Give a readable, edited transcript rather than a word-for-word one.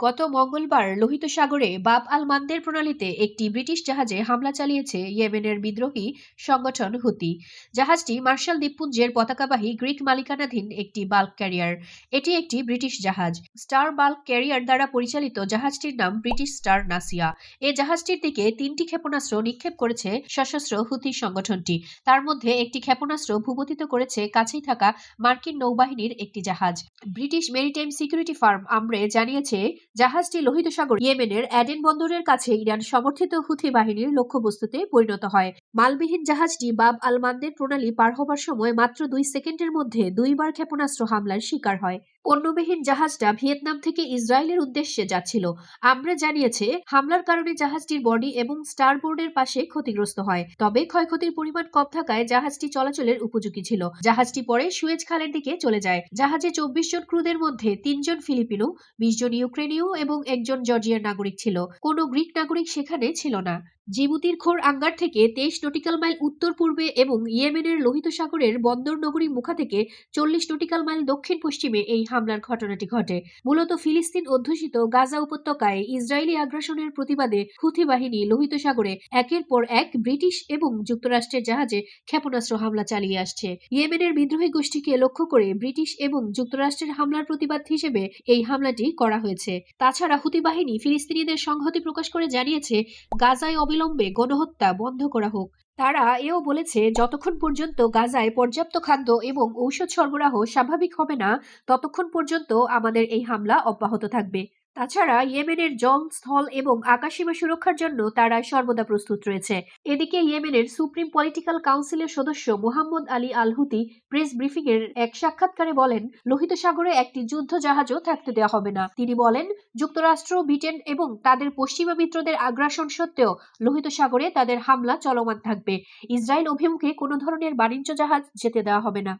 গত মঙ্গলবার লোহিত সাগরে বাব আল মানদের প্রণালীতে একটি ব্রিটিশ জাহাজে হামলা চালিয়েছে ইয়েমেনের বিদ্রোহী সংগঠন হুতি। জাহাজটি মার্শাল দ্বীপপুঞ্জের পতাকাবাহী গ্রিক মালিকানাধীন একটি বাল্ক ক্যারিয়ার। এটি একটি ব্রিটিশ জাহাজ। স্টার বাল্ক ক্যারিয়ার দ্বারা পরিচালিত জাহাজটির নাম ব্রিটিশ স্টার নাসিয়া। এই জাহাজটির দিকে 3টি ক্ষেপণাস্ত্র নিক্ষেপ করেছে সশস্ত্র হুতি সংগঠনটি। তার মধ্যে একটি ক্ষেপণাস্ত্র ভূপতিত করেছে কাছেই থাকা মার্কিন নৌবাহিনীর একটি জাহাজ। ব্রিটিশ মেরিটাইম সিকিউরিটি ফার্ম আমরে জানিয়েছে, জাহাজটি লোহিত সাগর ইয়েমেনের অ্যাডেন বন্দরের কাছে ইরান সমর্থিত হুথি বাহিনীর লক্ষ্যবস্তুতে পরিণত হয়। মালবিহীন জাহাজটি বাব আল মানদের প্রণালী পার হবার সময় মাত্র 2 সেকেন্ডের মধ্যে 2বার ক্ষেপণাস্ত্র হামলার শিকার হয়। পণ্যবিহীন জাহাজটা ভিয়েতনাম থেকে ইসরায়েলের উদ্দেশ্যে যাচ্ছিল। আমরে জানিয়েছে, হামলার কারণে জাহাজটির বডি এবং স্টারবোর্ডের পাশে ক্ষতিগ্রস্ত হয়। তবে ক্ষয়ক্ষতির পরিমাণ কম থাকায় জাহাজটি চলাচলের উপযোগী ছিল। জাহাজটি পরে সুয়েজ খালের দিকে চলে যায়। জাহাজে 24 জন ক্রুদের মধ্যে 3 জন ফিলিপিনো, 20 জন ইউক্রেনীয় এবং 1 জন জর্জিয়ার নাগরিক ছিল। কোনো গ্রিক নাগরিক সেখানে ছিল না। জিবুতির খোর আঙ্গার থেকে 23 নটিক্যাল মাইল উত্তর পূর্বে এবং ইয়েমেনের লোহিত সাগরের বন্দর নগরী মুখা থেকে 40 নটিক্যাল মাইল দক্ষিণ পশ্চিমে এই হামলার ঘটনাটি ঘটে। মূলত ফিলিস্তিন অধ্যুষিত গাজা উপত্যকায় ইসরায়েলি আগ্রাসনের প্রতিবাদে হুথি বাহিনী লোহিত সাগরে একের পর এক ব্রিটিশ এবং যুক্তরাষ্ট্রের জাহাজে ক্ষেপণাস্ত্র হামলা চালিয়ে আসছে। ইয়েমেনের বিদ্রোহী গোষ্ঠীকে লক্ষ্য করে ব্রিটিশ এবং যুক্তরাষ্ট্রের হামলার প্রতিবাদ হিসেবে এই হামলাটি করা হয়েছে। তাছাড়া হুথি বাহিনী ফিলিস্তিনিদের সংহতি প্রকাশ করে জানিয়েছে, গাজায় অবিলম্বে গণহত্যা বন্ধ করা হোক। তারা এও বলেছে, যতক্ষণ পর্যন্ত গাজায় পর্যাপ্ত খাদ্য এবং ঔষধ সরবরাহ স্বাভাবিক হবে না, ততক্ষণ পর্যন্ত আমাদের এই হামলা অব্যাহত থাকবে। তাছাড়া ইয়েমেনের জল, স্থল এবং আকাশসীমা সুরক্ষার জন্য তারা সর্বদা প্রস্তুত রয়েছে। এদিকে ইয়েমেনের সুপ্রিম পলিটিক্যাল কাউন্সিলের সদস্য মোহাম্মদ আলী আল হুতি প্রেস ব্রিফিংয়ের এক সাক্ষাৎকারে বলেন, লোহিত সাগরে একটি যুদ্ধ জাহাজও থাকতে দেওয়া হবে না। তিনি বলেন, যুক্তরাষ্ট্র, ব্রিটেন এবং তাদের পশ্চিমা মিত্রদের আগ্রাসন সত্ত্বেও লোহিত সাগরে তাদের হামলা চলমান থাকবে। ইসরায়েল অভিমুখে কোনো ধরনের বাণিজ্য জাহাজ যেতে দেওয়া হবে না।